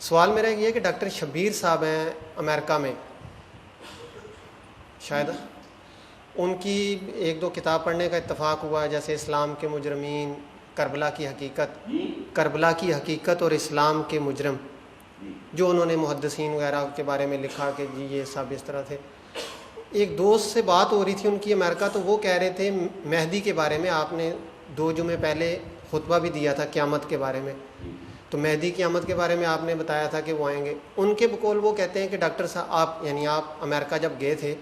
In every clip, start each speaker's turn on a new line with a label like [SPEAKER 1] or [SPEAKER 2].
[SPEAKER 1] سوال میرا یہ ہے کہ ڈاکٹر شبیر صاحب ہیں امریکہ میں، شاید ان کی ایک دو کتاب پڑھنے کا اتفاق ہوا ہے، جیسے اسلام کے مجرمین، کربلا کی حقیقت اور اسلام کے مجرم، جو انہوں نے محدثین وغیرہ کے بارے میں لکھا کہ جی یہ سب اس طرح تھے۔ ایک دوست سے بات ہو رہی تھی ان کی امریکہ، تو وہ کہہ رہے تھے مہدی کے بارے میں آپ نے 2 جمعے پہلے خطبہ بھی دیا تھا قیامت کے بارے میں، تو مہدی قیامت کے بارے میں آپ نے بتایا تھا کہ وہ آئیں گے۔ ان کے بقول وہ کہتے ہیں کہ ڈاکٹر صاحب آپ امریکہ جب گئے تھے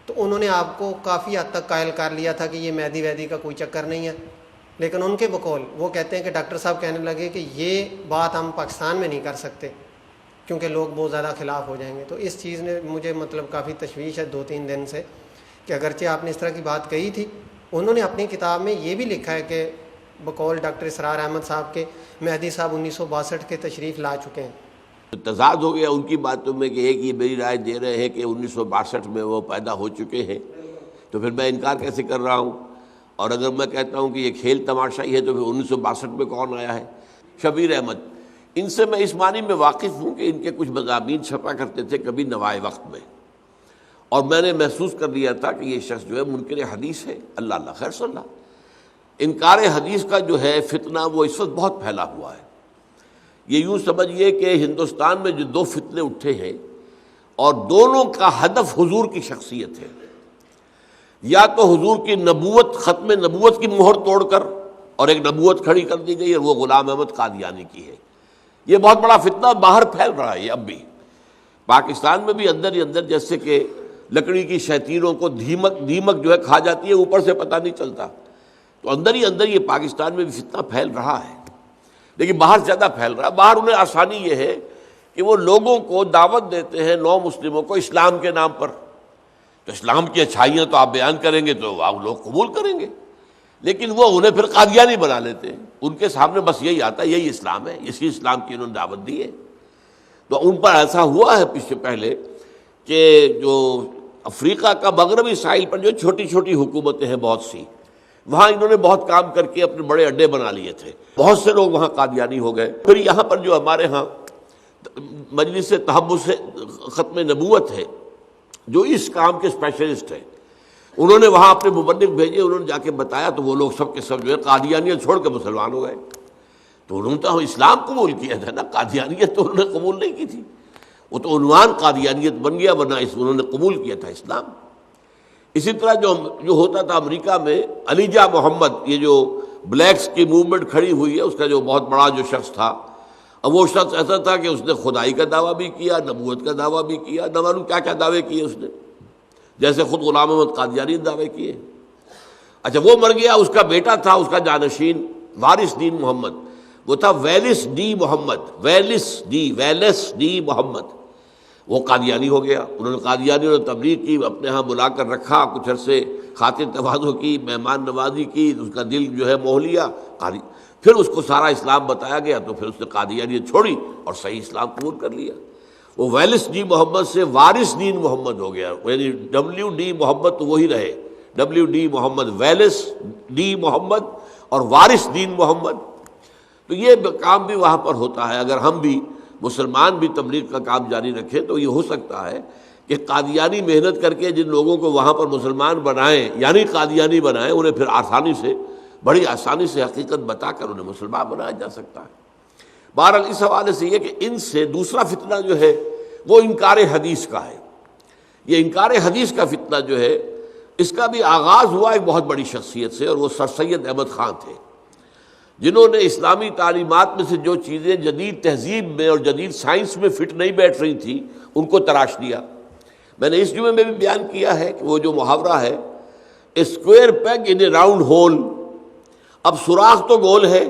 [SPEAKER 1] تو انہوں نے آپ کو کافی حد تک قائل کر لیا تھا کہ یہ مہدی ویدی کا کوئی چکر نہیں ہے، لیکن ان کے بقول وہ کہتے ہیں کہ ڈاکٹر صاحب کہنے لگے کہ یہ بات ہم پاکستان میں نہیں کر سکتے کیونکہ لوگ بہت زیادہ خلاف ہو جائیں گے۔ تو اس چیز نے مجھے کافی تشویش ہے 2-3 دن سے، کہ اگرچہ آپ نے اس طرح کی بات کہی تھی، انہوں نے اپنی کتاب میں یہ بھی لکھا ہے کہ بقول ڈاکٹر اسرار احمد صاحب کے مہدی صاحب 1962 کے تشریف لا چکے ہیں۔
[SPEAKER 2] تضاد ہو گیا ان کی باتوں میں کہ ایک یہ میری رائے دے رہے ہیں کہ 1962 میں وہ پیدا ہو چکے ہیں، تو پھر میں انکار کیسے کر رہا ہوں؟ اور اگر میں کہتا ہوں کہ یہ کھیل تماشا ہی ہے تو پھر 1962 میں کون آیا ہے؟ شبیر احمد، ان سے میں اس معنی میں واقف ہوں کہ ان کے کچھ مضامین چھپا کرتے تھے کبھی نوائے وقت میں، اور میں نے محسوس کر لیا تھا کہ یہ شخص جو ہے منکر حدیث ہے۔ اللہ خیر صلی اللہ، انکار حدیث کا جو ہے فتنہ وہ اس وقت بہت پھیلا ہوا ہے۔ یہ یوں سمجھیے کہ ہندوستان میں جو 2 فتنے اٹھے ہیں اور دونوں کا ہدف حضور کی شخصیت ہے، یا تو حضور کی نبوت، ختم نبوت کی مہر توڑ کر اور ایک نبوت کھڑی کر دی گئی، اور وہ غلام احمد قادیانی کی ہے۔ یہ بہت بڑا فتنہ باہر پھیل رہا ہے، اب بھی پاکستان میں بھی اندر ہی اندر، جیسے کہ لکڑی کی شیطینوں کو دیمک جو ہے کھا جاتی ہے، اوپر سے پتہ نہیں چلتا، تو اندر ہی اندر یہ پاکستان میں بھی فتنہ پھیل رہا ہے، لیکن باہر زیادہ پھیل رہا ہے۔ باہر انہیں آسانی یہ ہے کہ وہ لوگوں کو دعوت دیتے ہیں، نو مسلموں کو، اسلام کے نام پر، تو اسلام کی اچھائیاں تو آپ بیان کریں گے تو آپ لوگ قبول کریں گے، لیکن وہ انہیں پھر قادیانی بنا لیتے ہیں۔ ان کے سامنے بس یہی آتا ہے، یہی اسلام ہے، اسی اسلام کی انہوں نے دعوت دی ہے۔ تو ان پر ایسا ہوا ہے پیچھے پہلے کہ جو افریقہ کا مغربی ساحل پر جو چھوٹی چھوٹی حکومتیں ہیں بہت سی، وہاں انہوں نے بہت کام کر کے اپنے بڑے اڈے بنا لیے تھے، بہت سے لوگ وہاں قادیانی ہو گئے۔ پھر یہاں پر جو ہمارے ہاں مجلس تحفظ ختم نبوت ہے، جو اس کام کے اسپیشلسٹ ہیں، انہوں نے وہاں اپنے مبلغ بھیجے، انہوں نے جا کے بتایا، تو وہ لوگ سب کے سب جو ہے قادیانیت چھوڑ کے مسلمان ہو گئے۔ تو انہوں نے تو اسلام قبول کیا تھا نا، قادیانیت تو انہوں نے قبول نہیں کی تھی، وہ تو عنوان قادیانیت بن گیا، ورنہ انہوں نے قبول کیا تھا اسلام۔ اسی طرح جو ہوتا تھا امریکہ میں، علیجہ محمد، یہ جو بلیکس کی موومنٹ کھڑی ہوئی ہے، اس کا جو بہت بڑا جو شخص تھا، اب وہ شخص ایسا تھا کہ اس نے خدائی کا دعویٰ بھی کیا، نبوت کا دعویٰ بھی کیا، نہ معلوم کیا کیا دعوے کیے اس نے، جیسے خود غلام احمد قادیانی نے دعوے کیے۔ اچھا وہ مر گیا، اس کا بیٹا تھا، اس کا جانشین وارث دین محمد، وہ تھا ویلس ڈی محمد، وہ قادیانی ہو گیا۔ انہوں نے قادیانیوں نے تبلیغ کی، اپنے ہاں بلا کر رکھا، کچھ عرصے خاطر تواضع کی، مہمان نوازی کی، اس کا دل جو ہے موہ لیا، پھر اس کو سارا اسلام بتایا گیا، تو پھر اس نے قادیانیت چھوڑی اور صحیح اسلام قبول کر لیا۔ وہ ویلس ڈی محمد سے وارث دین محمد ہو گیا، یعنی WD محمد تو وہی رہے، WD محمد، ویلس ڈی محمد اور وارث دین محمد۔ تو یہ کام بھی وہاں پر ہوتا ہے۔ اگر ہم بھی مسلمان بھی تبلیغ کا کام جاری رکھیں تو یہ ہو سکتا ہے کہ قادیانی محنت کر کے جن لوگوں کو وہاں پر مسلمان بنائیں، یعنی قادیانی بنائیں، انہیں پھر بڑی آسانی سے حقیقت بتا کر انہیں مسلمان بنایا جا سکتا ہے۔ بہرحال اس حوالے سے یہ کہ ان سے دوسرا فتنہ جو ہے وہ انکار حدیث کا ہے۔ یہ انکار حدیث کا فتنہ جو ہے، اس کا بھی آغاز ہوا ایک بہت بڑی شخصیت سے، اور وہ سر سید احمد خان تھے، جنہوں نے اسلامی تعلیمات میں سے جو چیزیں جدید تہذیب میں اور جدید سائنس میں فٹ نہیں بیٹھ رہی تھیں، ان کو تراش دیا۔ میں نے اس جمعے میں بھی بیان کیا ہے کہ وہ جو محاورہ ہے، square peg in a round hole, اب سوراخ تو گول ہے،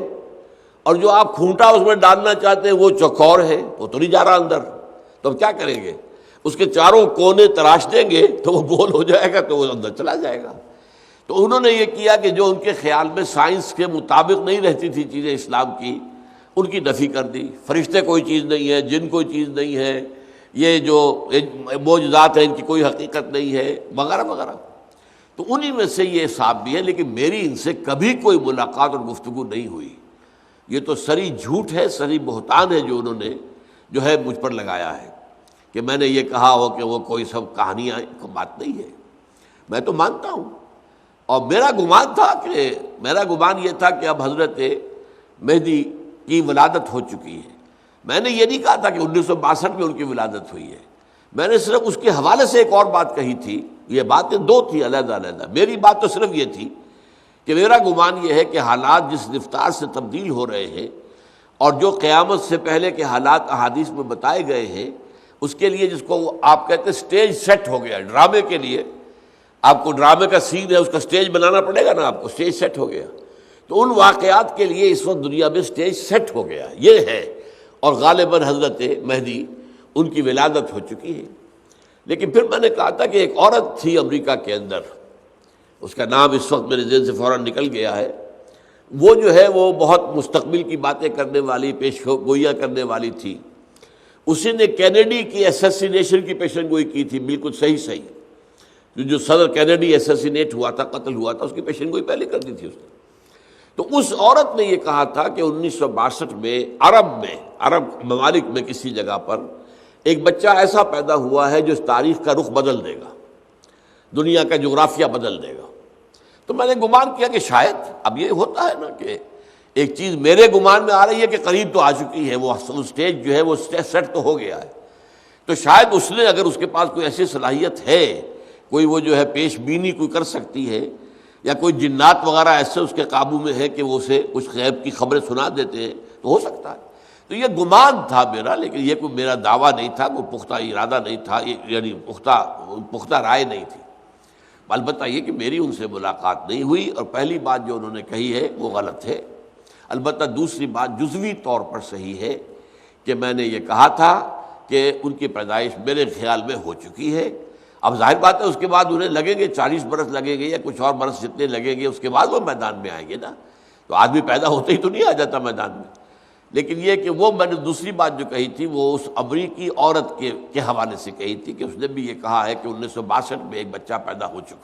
[SPEAKER 2] اور جو آپ کھونٹا اس میں ڈالنا چاہتے ہیں وہ چوکور ہے، وہ تو نہیں جا رہا اندر، تو اب کیا کریں گے؟ اس کے چاروں کونے تراش دیں گے تو وہ گول ہو جائے گا، تو وہ اندر چلا جائے گا۔ تو انہوں نے یہ کیا کہ جو ان کے خیال میں سائنس کے مطابق نہیں رہتی تھی چیزیں اسلام کی، ان کی نفی کر دی۔ فرشتے کوئی چیز نہیں ہے، جن کوئی چیز نہیں ہے، یہ جو معجزات ہیں ان کی کوئی حقیقت نہیں ہے، وغیرہ وغیرہ۔ تو انہی میں سے یہ صاحب بھی ہے، لیکن میری ان سے کبھی کوئی ملاقات اور گفتگو نہیں ہوئی۔ یہ تو سری جھوٹ ہے، سری بہتان ہے جو انہوں نے جو ہے مجھ پر لگایا ہے کہ میں نے یہ کہا ہو کہ وہ کوئی سب کہانیاں، کو بات نہیں ہے، میں تو مانتا ہوں۔ اور میرا گمان یہ تھا کہ اب حضرت مہدی کی ولادت ہو چکی ہے۔ میں نے یہ نہیں کہا تھا کہ 1962 میں ان کی ولادت ہوئی ہے، میں نے صرف اس کے حوالے سے ایک اور بات کہی تھی۔ یہ باتیں دو تھی علیحدہ علیحدہ، میری بات تو صرف یہ تھی کہ میرا گمان یہ ہے کہ حالات جس رفتار سے تبدیل ہو رہے ہیں اور جو قیامت سے پہلے کے حالات احادیث میں بتائے گئے ہیں، اس کے لیے جس کو آپ کہتے ہیں سٹیج سیٹ ہو گیا، ڈرامے کے لیے آپ کو ڈرامے کا سین ہے، اس کا سٹیج بنانا پڑے گا نا، آپ کو سٹیج سیٹ ہو گیا، تو ان واقعات کے لیے اس وقت دنیا میں سٹیج سیٹ ہو گیا، یہ ہے۔ اور غالباً حضرت مہدی ان کی ولادت ہو چکی ہے۔ لیکن پھر میں نے کہا تھا کہ ایک عورت تھی امریکہ کے اندر، اس کا نام اس وقت میرے ذہن سے فوراً نکل گیا ہے، وہ جو ہے وہ بہت مستقبل کی باتیں کرنے والی، پیش گوئیاں کرنے والی تھی۔ اسی نے کینیڈی کی اسیسینیشن کی پیشن گوئی کی تھی، بالکل صحیح جو صدر کینیڈی اسیسینیٹ ہوا تھا، قتل ہوا تھا، اس کی پیشن گوئی پہلے کر دی تھی اس نے۔ تو اس عورت نے یہ کہا تھا کہ 1962 میں عرب ممالک میں کسی جگہ پر ایک بچہ ایسا پیدا ہوا ہے جو اس تاریخ کا رخ بدل دے گا، دنیا کا جغرافیہ بدل دے گا۔ تو میں نے گمان کیا کہ شاید اب یہ ہوتا ہے نا کہ ایک چیز میرے گمان میں آ رہی ہے کہ قریب تو آ چکی ہے، وہ سٹیج جو ہے وہ سیٹ تو ہو گیا ہے، تو شاید اس نے، اگر اس کے پاس کوئی ایسی صلاحیت ہے، کوئی وہ جو ہے پیش بینی کوئی کر سکتی ہے، یا کوئی جنات وغیرہ ایسے اس کے قابو میں ہے کہ وہ اسے کچھ غیب کی خبریں سنا دیتے ہیں، تو ہو سکتا ہے۔ تو یہ گمان تھا میرا، لیکن یہ کوئی میرا دعویٰ نہیں تھا، کوئی پختہ ارادہ نہیں تھا، یعنی پختہ رائے نہیں تھی۔ البتہ یہ کہ میری ان سے ملاقات نہیں ہوئی، اور پہلی بات جو انہوں نے کہی ہے وہ غلط ہے۔ البتہ دوسری بات جزوی طور پر صحیح ہے کہ میں نے یہ کہا تھا کہ ان کی پیدائش میرے خیال میں ہو چکی ہے۔ اب ظاہر بات ہے اس کے بعد انہیں لگیں گے 40 برس لگیں گے یا کچھ اور برس جتنے لگیں گے، اس کے بعد وہ میدان میں آئیں گے نا، تو آدمی پیدا ہوتے ہی تو نہیں آ جاتا میدان میں۔ لیکن یہ کہ وہ میں نے دوسری بات جو کہی تھی وہ اس امریکی عورت کے حوالے سے کہی تھی کہ اس نے بھی یہ کہا ہے کہ 1962 میں ایک بچہ پیدا ہو چکا۔